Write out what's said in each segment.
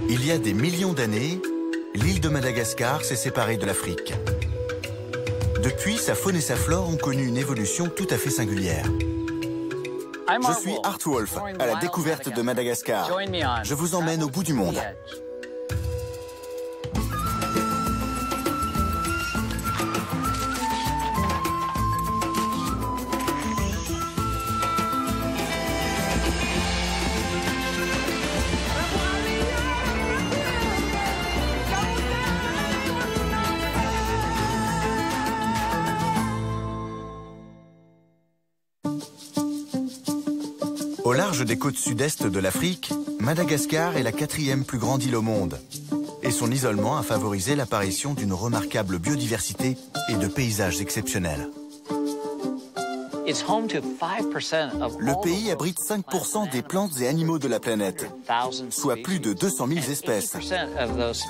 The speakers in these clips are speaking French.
Il y a des millions d'années, l'île de Madagascar s'est séparée de l'Afrique. Depuis, sa faune et sa flore ont connu une évolution tout à fait singulière. Je suis Art Wolf, à la découverte de Madagascar. Je vous emmène au bout du monde. Au large des côtes sud-est de l'Afrique, Madagascar est la 4e plus grande île au monde. Et son isolement a favorisé l'apparition d'une remarquable biodiversité et de paysages exceptionnels. Le pays abrite 5% des plantes et animaux de la planète, soit plus de 200 000 espèces,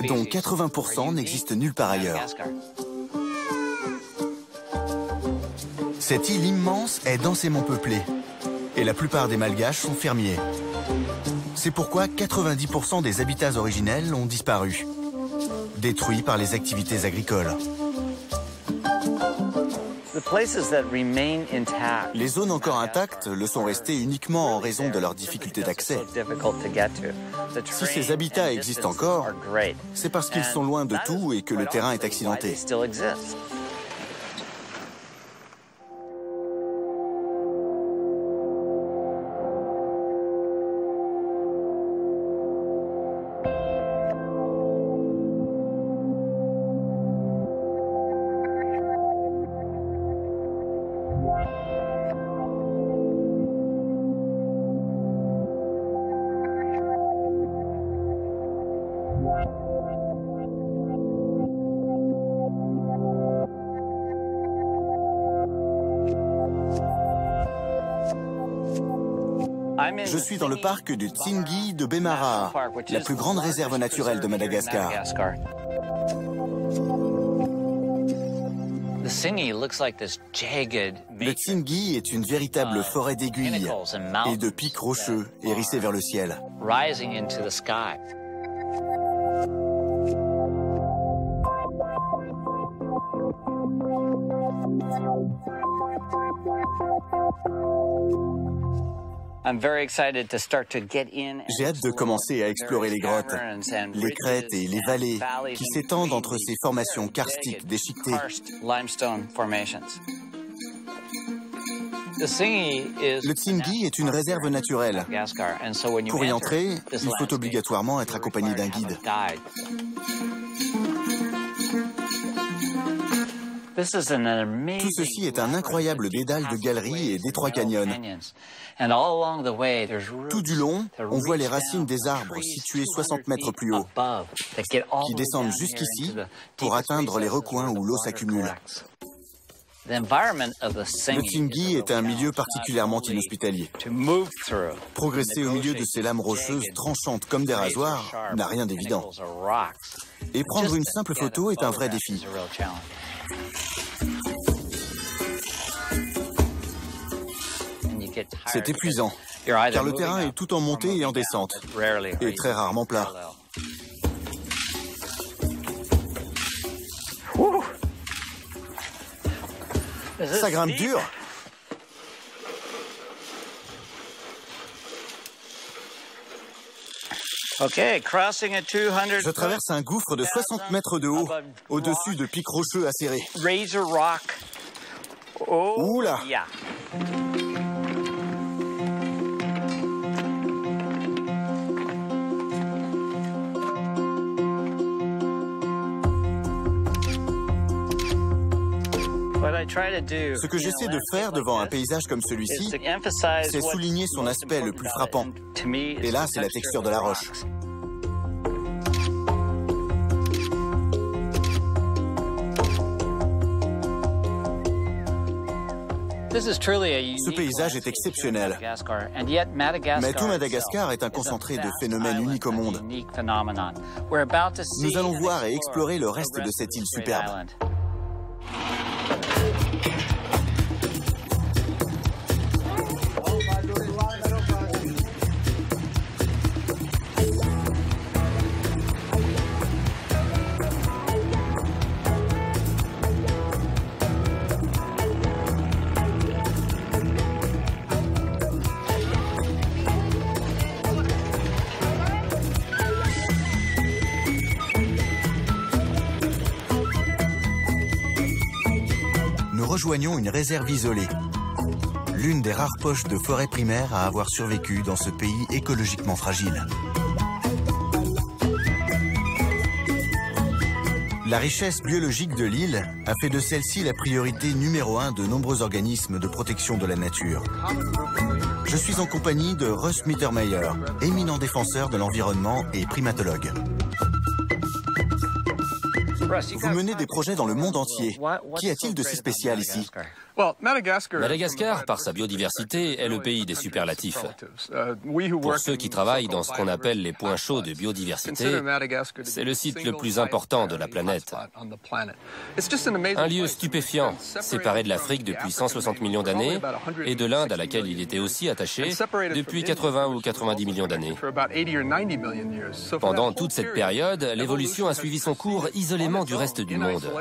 dont 80% n'existent nulle part ailleurs. Cette île immense est densément peuplée. Et la plupart des Malgaches sont fermiers. C'est pourquoi 90% des habitats originels ont disparu, détruits par les activités agricoles. Les zones encore intactes le sont restées uniquement en raison de leur difficulté d'accès. Si ces habitats existent encore, c'est parce qu'ils sont loin de tout et que le terrain est accidenté. Je suis dans le parc du Tsingy de Bemaraha, la plus grande réserve naturelle de Madagascar. Le Tsingy est une véritable forêt d'aiguilles et de pics rocheux hérissés vers le ciel. J'ai hâte de commencer à explorer les grottes, les crêtes et les vallées qui s'étendent entre ces formations karstiques déchiquetées. Le Tsingy est une réserve naturelle. Pour y entrer, il faut obligatoirement être accompagné d'un guide. Tout ceci est un incroyable dédale de galeries et d'étroits canyons. Tout du long, on voit les racines des arbres situés 60 mètres plus haut, qui descendent jusqu'ici pour atteindre les recoins où l'eau s'accumule. Le Tsingy est un milieu particulièrement inhospitalier. Progresser au milieu de ces lames rocheuses tranchantes comme des rasoirs n'a rien d'évident. Et prendre une simple photo est un vrai défi. C'est épuisant, car le terrain est tout en montée et en descente, et très rarement plat. Ça grimpe dur. Je traverse un gouffre de 60 mètres de haut, au-dessus de pics rocheux acérés. Oula! Ce que j'essaie de faire devant un paysage comme celui-ci, c'est souligner son aspect le plus frappant. Et là, c'est la texture de la roche. Ce paysage est exceptionnel. Mais tout Madagascar est un concentré de phénomènes uniques au monde. Nous allons voir et explorer le reste de cette île superbe. rejoignons une réserve isolée. L'une des rares poches de forêt primaire à avoir survécu dans ce pays écologiquement fragile. La richesse biologique de l'île a fait de celle-ci la priorité numéro 1 de nombreux organismes de protection de la nature. Je suis en compagnie de Russ Mittermeier, éminent défenseur de l'environnement et primatologue. Vous menez des projets dans le monde entier. Qu'y a-t-il de si spécial ici? Madagascar, par sa biodiversité, est le pays des superlatifs. Pour ceux qui travaillent dans ce qu'on appelle les points chauds de biodiversité, c'est le site le plus important de la planète. Un lieu stupéfiant, séparé de l'Afrique depuis 160 millions d'années, et de l'Inde à laquelle il était aussi attaché depuis 80 ou 90 millions d'années. Pendant toute cette période, l'évolution a suivi son cours isolément du reste du monde.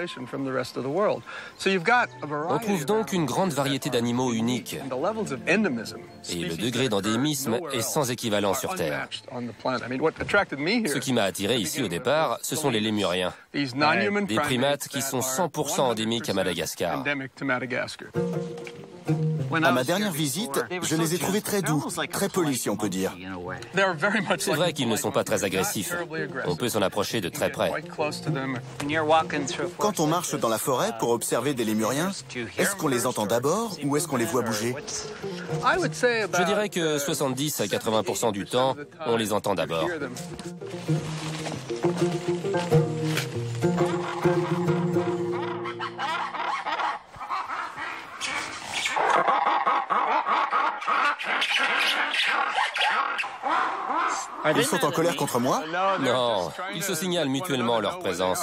On trouve donc une grande variété d'animaux uniques. Et le degré d'endémisme est sans équivalent sur Terre. Ce qui m'a attiré ici au départ, ce sont les lémuriens, des primates qui sont 100% endémiques à Madagascar. À ma dernière visite, je les ai trouvés très doux, très polis si on peut dire. C'est vrai qu'ils ne sont pas très agressifs. On peut s'en approcher de très près. Quand on marche dans la forêt pour observer des lémuriens, est-ce qu'on les entend d'abord ou est-ce qu'on les voit bouger? Je dirais que 70 à 80% du temps, on les entend d'abord. Ils sont en colère contre moi? Non, ils se signalent mutuellement leur présence.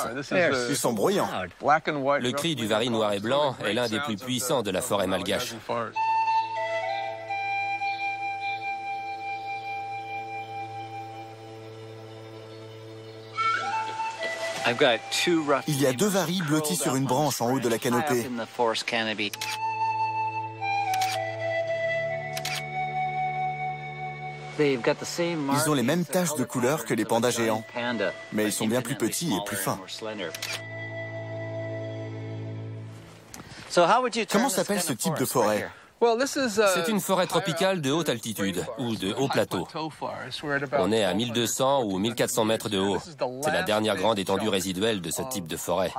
Ils sont bruyants. Le cri du vari noir et blanc est l'un des plus puissants de la forêt malgache. Il y a deux varis blottis sur une branche en haut de la canopée. Ils ont les mêmes taches de couleur que les pandas géants, mais ils sont bien plus petits et plus fins. Comment s'appelle ce type de forêt? C'est une forêt tropicale de haute altitude, ou de haut plateau. On est à 1200 ou 1400 mètres de haut. C'est la dernière grande étendue résiduelle de ce type de forêt.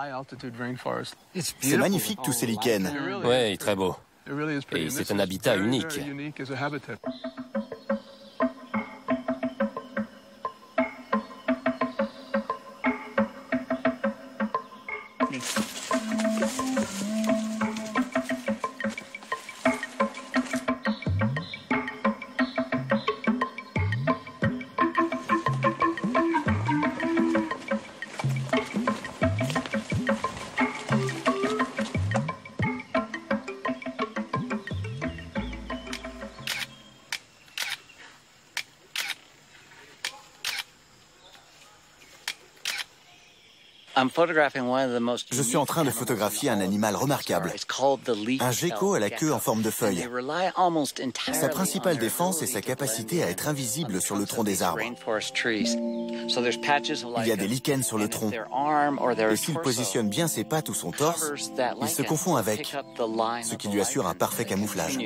C'est magnifique tous ces lichens. Oui, très beau. Et c'est un habitat unique. Je suis en train de photographier un animal remarquable, un gecko à la queue en forme de feuille. Sa principale défense est sa capacité à être invisible sur le tronc des arbres. Il y a des lichens sur le tronc, et s'il positionne bien ses pattes ou son torse, il se confond avec, ce qui lui assure un parfait camouflage.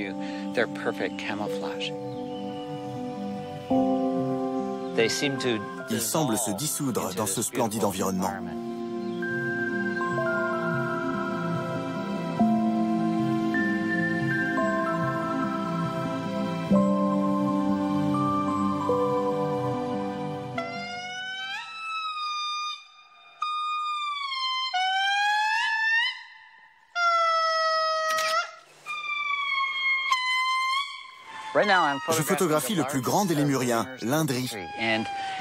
Ils semblent se dissoudre dans ce splendide environnement. Je photographie le plus grand des lémuriens, l'Indri.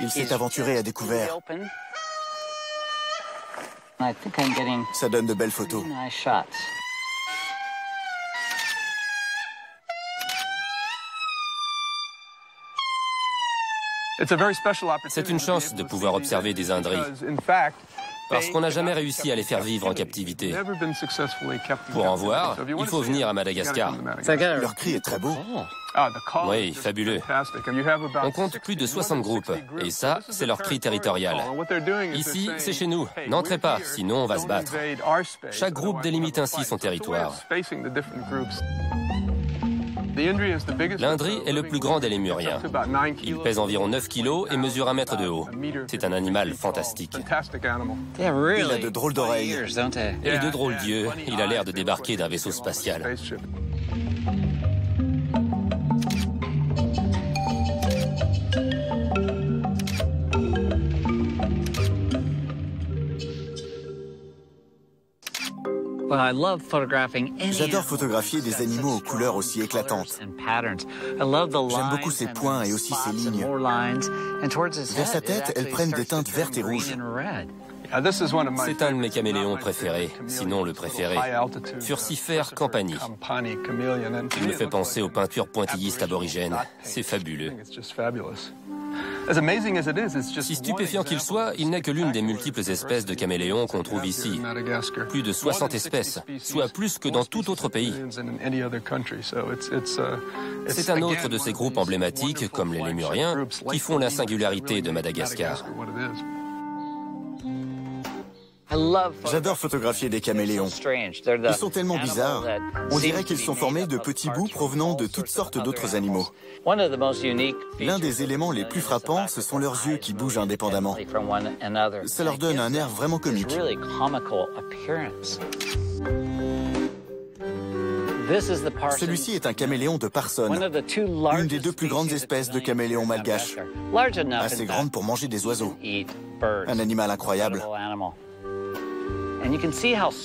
Il s'est aventuré à découvert. Ça donne de belles photos. C'est une chance de pouvoir observer des Indris. parce qu'on n'a jamais réussi à les faire vivre en captivité. Pour en voir, il faut venir à Madagascar. Leur cri est très beau. Oui, fabuleux. On compte plus de 60 groupes, et ça, c'est leur cri territorial. Ici, c'est chez nous. N'entrez pas, sinon on va se battre. Chaque groupe délimite ainsi son territoire. L'Indri est le plus grand des lémuriens. Il pèse environ 9 kilos et mesure 1 mètre de haut. C'est un animal fantastique. Il a de drôles d'oreilles. Et de drôles d'yeux. Il a l'air de débarquer d'un vaisseau spatial. J'adore photographier des animaux aux couleurs aussi éclatantes. J'aime beaucoup ses points et aussi ses lignes. Vers sa tête, elles prennent des teintes vertes et rouges. C'est un de mes caméléons préférés, sinon le préféré. Furcifère campani. Il me fait penser aux peintures pointillistes aborigènes. C'est fabuleux. Si stupéfiant qu'il soit, il n'est que l'une des multiples espèces de caméléons qu'on trouve ici. Plus de 60 espèces, soit plus que dans tout autre pays. C'est un autre de ces groupes emblématiques, comme les lémuriens, qui font la singularité de Madagascar. J'adore photographier des caméléons. Ils sont tellement bizarres. On dirait qu'ils sont formés de petits bouts provenant de toutes sortes d'autres animaux. L'un des éléments les plus frappants, ce sont leurs yeux qui bougent indépendamment. Ça leur donne un air vraiment comique. Celui-ci est un caméléon de Parson, une des deux plus grandes espèces de caméléons malgaches, assez grande pour manger des oiseaux. Un animal incroyable.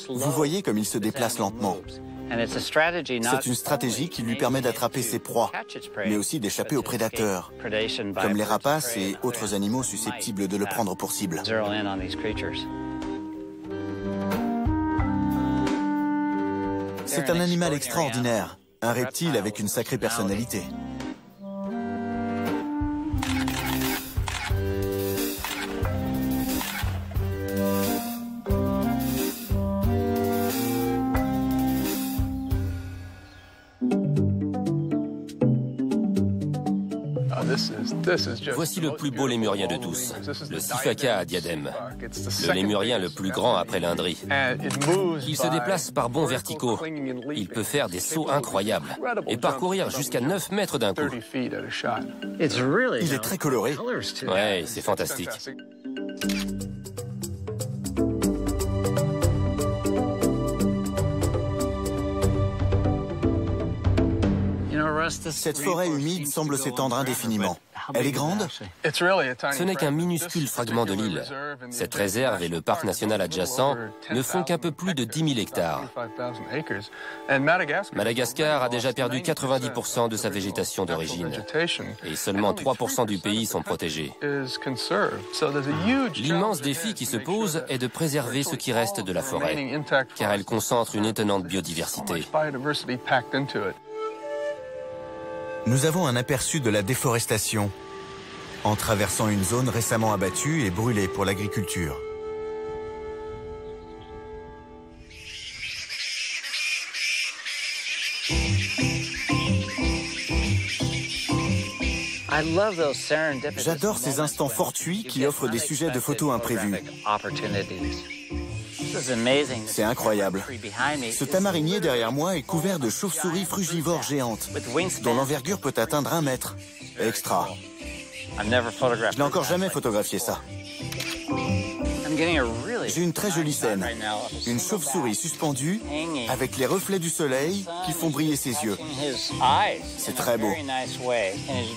Vous voyez comme il se déplace lentement. C'est une stratégie qui lui permet d'attraper ses proies, mais aussi d'échapper aux prédateurs, comme les rapaces et autres animaux susceptibles de le prendre pour cible. C'est un animal extraordinaire, un reptile avec une sacrée personnalité. Voici le plus beau lémurien de tous, le Sifaka à diadème, le lémurien le plus grand après l'Indri. Il se déplace par bonds verticaux. Il peut faire des sauts incroyables et parcourir jusqu'à 9 mètres d'un coup. Il est très coloré. Ouais, c'est fantastique. Cette forêt humide semble s'étendre indéfiniment. Elle est grande? Ce n'est qu'un minuscule fragment de l'île. Cette réserve et le parc national adjacent ne font qu'un peu plus de 10 000 hectares. Madagascar a déjà perdu 90% de sa végétation d'origine. Et seulement 3% du pays sont protégés. L'immense défi qui se pose est de préserver ce qui reste de la forêt, car elle concentre une étonnante biodiversité. Nous avons un aperçu de la déforestation en traversant une zone récemment abattue et brûlée pour l'agriculture. J'adore ces instants fortuits qui offrent des sujets de photos imprévus. C'est incroyable. Ce tamarinier derrière moi est couvert de chauves-souris frugivores géantes, dont l'envergure peut atteindre 1 mètre. Extra. Je n'ai encore jamais photographié ça. J'ai une très jolie scène. Une chauve-souris suspendue avec les reflets du soleil qui font briller ses yeux. C'est très beau.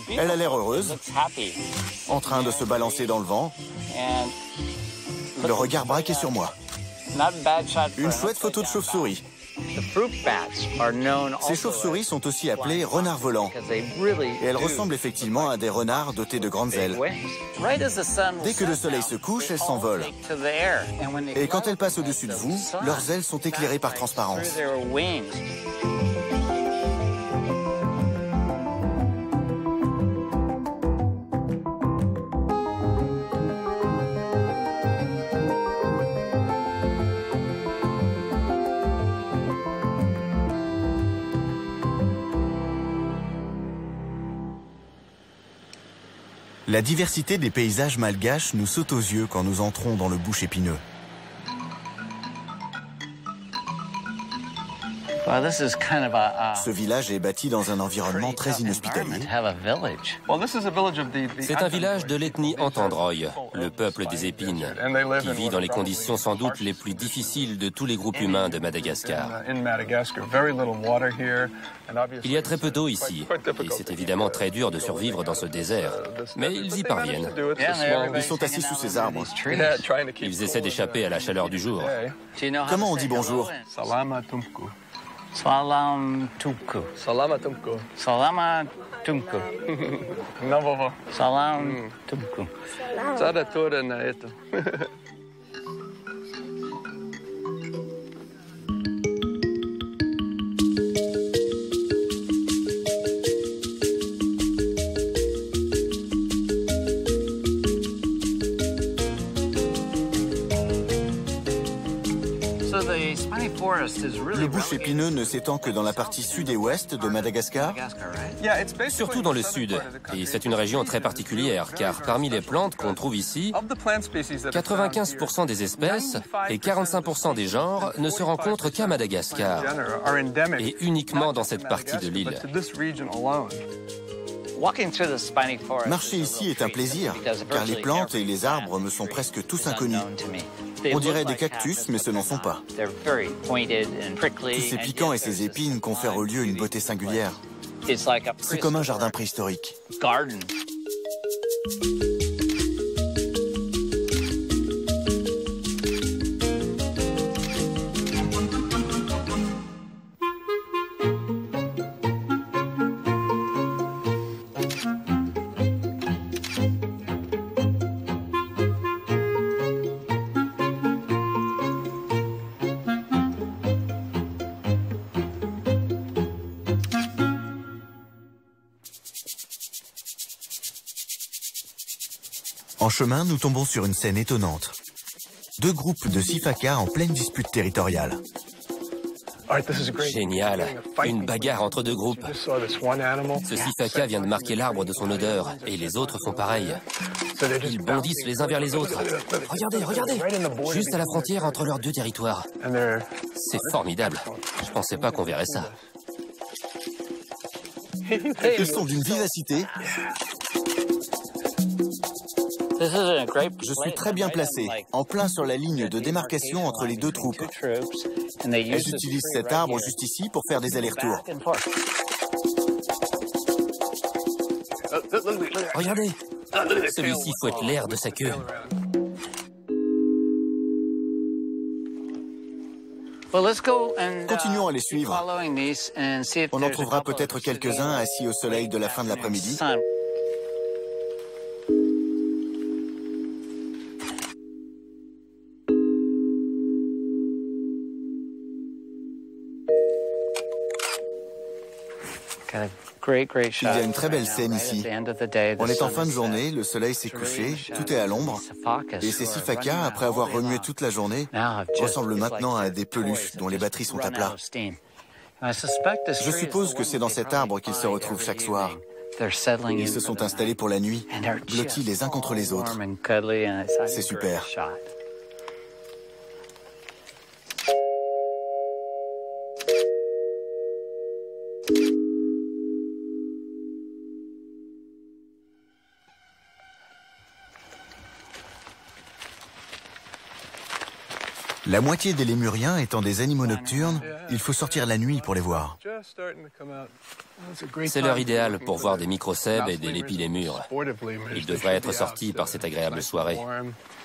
Elle a l'air heureuse, en train de se balancer dans le vent, le regard braqué sur moi. Une chouette photo de chauve-souris. Ces chauves-souris sont aussi appelées renards volants. Et elles ressemblent effectivement à des renards dotés de grandes ailes. Dès que le soleil se couche, elles s'envolent. Et quand elles passent au-dessus de vous, leurs ailes sont éclairées par transparence. La diversité des paysages malgaches nous saute aux yeux quand nous entrons dans le bush épineux. Ce village est bâti dans un environnement très inhospitalier. C'est un village de l'ethnie Antandroy, le peuple des épines, qui vit dans les conditions sans doute les plus difficiles de tous les groupes humains de Madagascar. Il y a très peu d'eau ici, et c'est évidemment très dur de survivre dans ce désert. Mais ils y parviennent. Ils sont assis sous ces arbres. Ils essaient d'échapper à la chaleur du jour. Comment on dit bonjour? Salam Tumku. Salama Tumku. Salama Tumku. Salam Tumku. Sada toda na eto. Le bush épineux ne s'étend que dans la partie sud et ouest de Madagascar. Surtout dans le sud, et c'est une région très particulière, car parmi les plantes qu'on trouve ici, 95% des espèces et 45% des genres ne se rencontrent qu'à Madagascar, et uniquement dans cette partie de l'île. Marcher ici est un plaisir, car les plantes et les arbres me sont presque tous inconnus. On dirait des cactus, mais ce n'en sont pas. Tous ces piquants et ces épines confèrent au lieu une beauté singulière. C'est comme un jardin préhistorique. En chemin, nous tombons sur une scène étonnante. Deux groupes de Sifaka en pleine dispute territoriale. Génial, une bagarre entre deux groupes. Ce Sifaka vient de marquer l'arbre de son odeur, et les autres font pareil. Ils bondissent les uns vers les autres. Regardez, regardez, juste à la frontière entre leurs deux territoires. C'est formidable, je pensais pas qu'on verrait ça. Ils sont d'une vivacité. Je suis très bien placé, en plein sur la ligne de démarcation entre les deux troupes. Elles utilisent cet arbre juste ici pour faire des allers-retours. Regardez, celui-ci fouette l'air de sa queue. Continuons à les suivre. On en trouvera peut-être quelques-uns assis au soleil de la fin de l'après-midi. Il y a une très belle scène ici. On est en fin de journée, le soleil s'est couché, tout est à l'ombre. Et ces Sifaka, après avoir remué toute la journée, ressemblent maintenant à des peluches dont les batteries sont à plat. Je suppose que c'est dans cet arbre qu'ils se retrouvent chaque soir. Ils se sont installés pour la nuit, blottis les uns contre les autres. C'est super. La moitié des lémuriens étant des animaux nocturnes, il faut sortir la nuit pour les voir. C'est l'heure idéale pour voir des microcèbes et des lépilémures. Ils devraient être sortis par cette agréable soirée.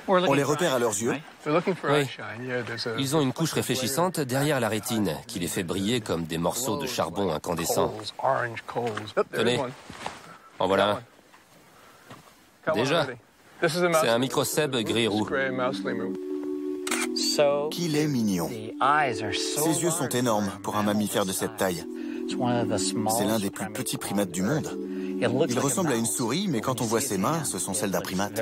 On les repère à leurs yeux. Oui. Ils ont une couche réfléchissante derrière la rétine qui les fait briller comme des morceaux de charbon incandescent. Tenez, en voilà un. Déjà, c'est un microcèbe gris-roux. Qu'il est mignon. Ses yeux sont énormes pour un mammifère de cette taille. C'est l'un des plus petits primates du monde. Il ressemble à une souris, mais quand on voit ses mains, ce sont celles d'un primate.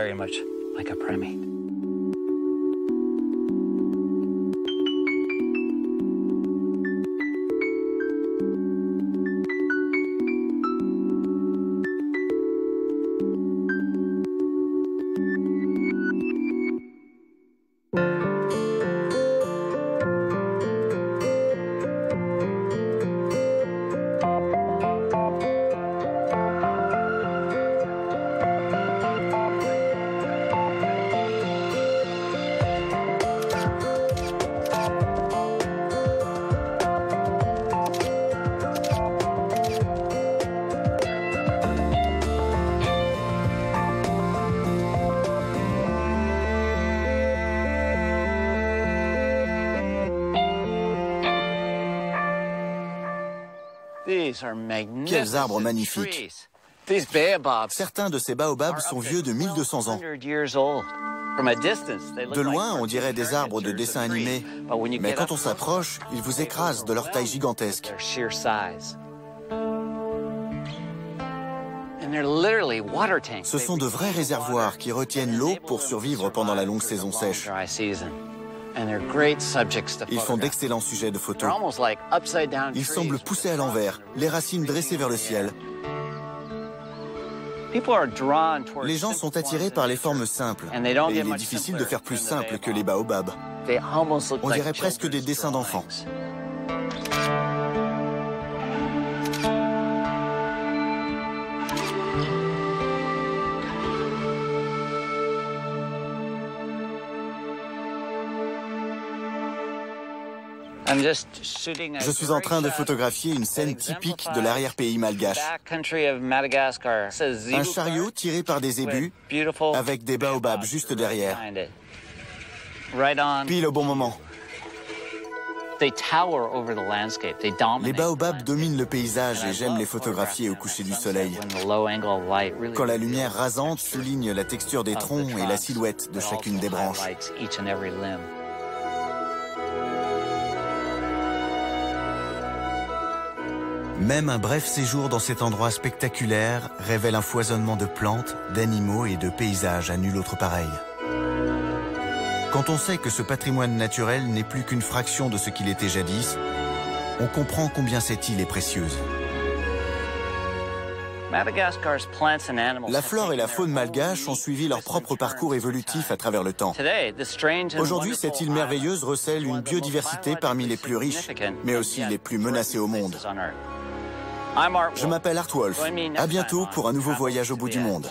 Quels arbres magnifiques! Certains de ces baobabs sont vieux de 1200 ans. De loin, on dirait des arbres de dessin animé, mais quand on s'approche, ils vous écrasent de leur taille gigantesque. Ce sont de vrais réservoirs qui retiennent l'eau pour survivre pendant la longue saison sèche. Ils font d'excellents sujets de photos. Ils semblent pousser à l'envers, les racines dressées vers le ciel. Les gens sont attirés par les formes simples, et il est difficile de faire plus simple que les baobabs. On dirait presque des dessins d'enfants. Je suis en train de photographier une scène typique de l'arrière-pays malgache. Un chariot tiré par des zébus avec des baobabs juste derrière. Pile au bon moment. Les baobabs dominent le paysage et j'aime les photographier au coucher du soleil. Quand la lumière rasante souligne la texture des troncs et la silhouette de chacune des branches. Même un bref séjour dans cet endroit spectaculaire révèle un foisonnement de plantes, d'animaux et de paysages à nul autre pareil. Quand on sait que ce patrimoine naturel n'est plus qu'une fraction de ce qu'il était jadis, on comprend combien cette île est précieuse. La flore et la faune malgache ont suivi leur propre parcours évolutif à travers le temps. Aujourd'hui, cette île merveilleuse recèle une biodiversité parmi les plus riches, mais aussi les plus menacées au monde. Je m'appelle Art Wolf. À bientôt pour un nouveau voyage au bout du monde.